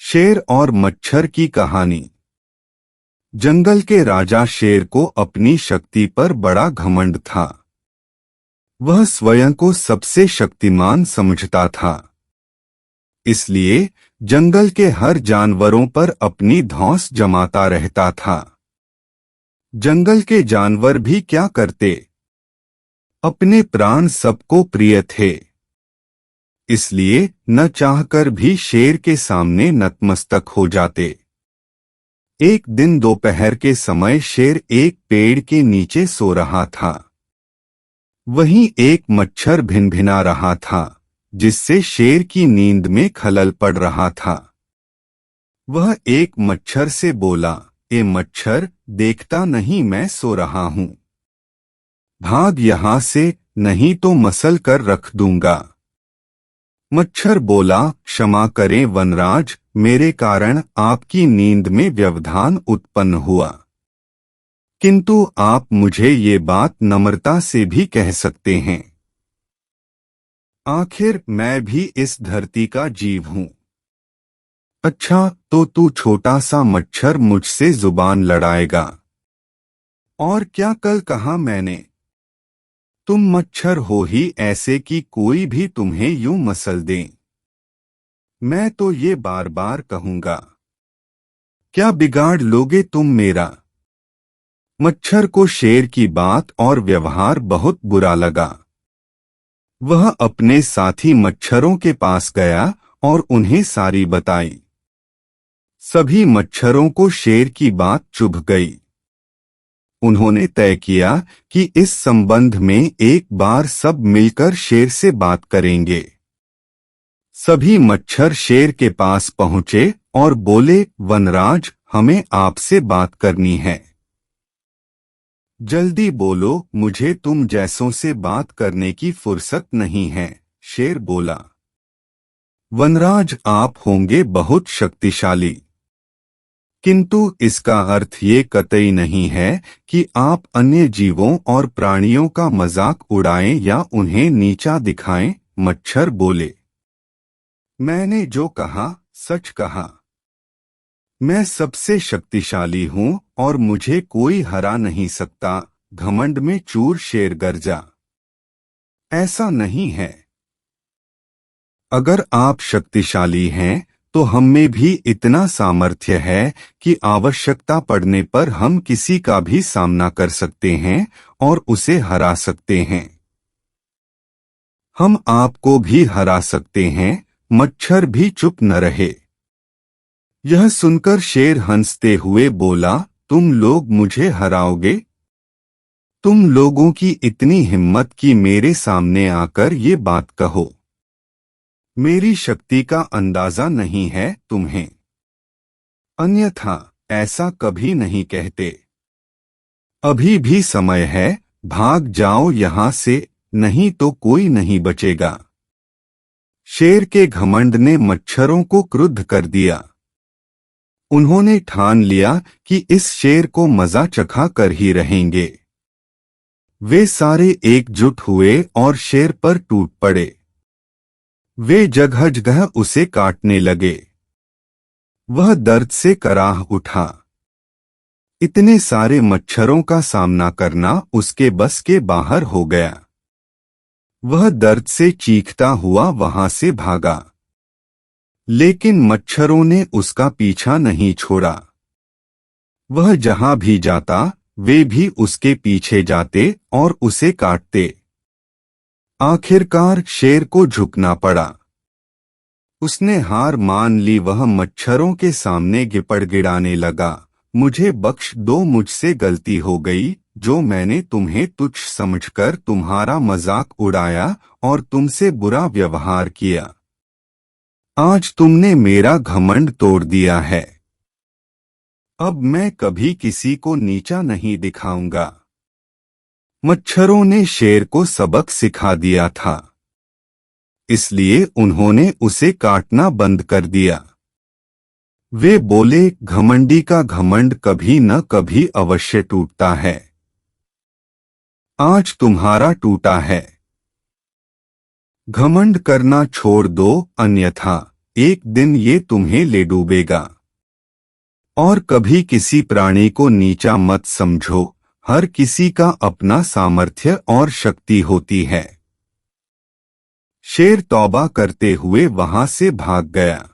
शेर और मच्छर की कहानी। जंगल के राजा शेर को अपनी शक्ति पर बड़ा घमंड था। वह स्वयं को सबसे शक्तिमान समझता था, इसलिए जंगल के हर जानवरों पर अपनी धौंस जमाता रहता था। जंगल के जानवर भी क्या करते, अपने प्राण सबको प्रिय थे, इसलिए न चाहकर भी शेर के सामने नतमस्तक हो जाते। एक दिन दोपहर के समय शेर एक पेड़ के नीचे सो रहा था। वहीं एक मच्छर भिनभिना रहा था, जिससे शेर की नींद में खलल पड़ रहा था। वह एक मच्छर से बोला, ए मच्छर, देखता नहीं मैं सो रहा हूं, भाग यहां से, नहीं तो मसल कर रख दूंगा। मच्छर बोला, क्षमा करें वनराज, मेरे कारण आपकी नींद में व्यवधान उत्पन्न हुआ, किंतु आप मुझे ये बात नम्रता से भी कह सकते हैं। आखिर मैं भी इस धरती का जीव हूं। अच्छा, तो तू छोटा सा मच्छर मुझसे जुबान लड़ाएगा? और क्या कल कहा मैंने, तुम मच्छर हो ही ऐसे कि कोई भी तुम्हें यूं मसल दे। मैं तो ये बार बार कहूंगा, क्या बिगाड़ लोगे तुम मेरा? मच्छर को शेर की बात और व्यवहार बहुत बुरा लगा। वह अपने साथी मच्छरों के पास गया और उन्हें सारी बताई। सभी मच्छरों को शेर की बात चुभ गई। उन्होंने तय किया कि इस संबंध में एक बार सब मिलकर शेर से बात करेंगे। सभी मच्छर शेर के पास पहुंचे और बोले, वनराज, हमें आपसे बात करनी है। जल्दी बोलो, मुझे तुम जैसों से बात करने की फुर्सत नहीं है, शेर बोला। वनराज, आप होंगे बहुत शक्तिशाली, किंतु इसका अर्थ ये कतई नहीं है कि आप अन्य जीवों और प्राणियों का मजाक उड़ाएं या उन्हें नीचा दिखाएं, मच्छर बोले। मैंने जो कहा सच कहा। मैं सबसे शक्तिशाली हूं और मुझे कोई हरा नहीं सकता, घमंड में चूर शेर गरजा। ऐसा नहीं है। अगर आप शक्तिशाली हैं तो हम में भी इतना सामर्थ्य है कि आवश्यकता पड़ने पर हम किसी का भी सामना कर सकते हैं और उसे हरा सकते हैं। हम आपको भी हरा सकते हैं। मच्छर भी चुप न रहे। यह सुनकर शेर हंसते हुए बोला, तुम लोग मुझे हराओगे? तुम लोगों की इतनी हिम्मत कि मेरे सामने आकर ये बात कहो। मेरी शक्ति का अंदाजा नहीं है तुम्हें, अन्यथा ऐसा कभी नहीं कहते। अभी भी समय है, भाग जाओ यहां से, नहीं तो कोई नहीं बचेगा। शेर के घमंड ने मच्छरों को क्रुद्ध कर दिया। उन्होंने ठान लिया कि इस शेर को मजा चखा कर ही रहेंगे। वे सारे एकजुट हुए और शेर पर टूट पड़े। वे जगह जगह उसे काटने लगे। वह दर्द से कराह उठा। इतने सारे मच्छरों का सामना करना उसके बस के बाहर हो गया। वह दर्द से चीखता हुआ वहां से भागा, लेकिन मच्छरों ने उसका पीछा नहीं छोड़ा। वह जहां भी जाता वे भी उसके पीछे जाते और उसे काटते। आखिरकार शेर को झुकना पड़ा। उसने हार मान ली। वह मच्छरों के सामने गिड़गिड़ाने लगा, मुझे बख्श दो, मुझसे गलती हो गई, जो मैंने तुम्हें तुच्छ समझकर तुम्हारा मजाक उड़ाया और तुमसे बुरा व्यवहार किया। आज तुमने मेरा घमंड तोड़ दिया है। अब मैं कभी किसी को नीचा नहीं दिखाऊंगा। मच्छरों ने शेर को सबक सिखा दिया था, इसलिए उन्होंने उसे काटना बंद कर दिया। वे बोले, घमंडी का घमंड कभी न कभी अवश्य टूटता है। आज तुम्हारा टूटा है। घमंड करना छोड़ दो, अन्यथा एक दिन ये तुम्हें ले डूबेगा। और कभी किसी प्राणी को नीचा मत समझो, हर किसी का अपना सामर्थ्य और शक्ति होती है। शेर तौबा करते हुए वहां से भाग गया।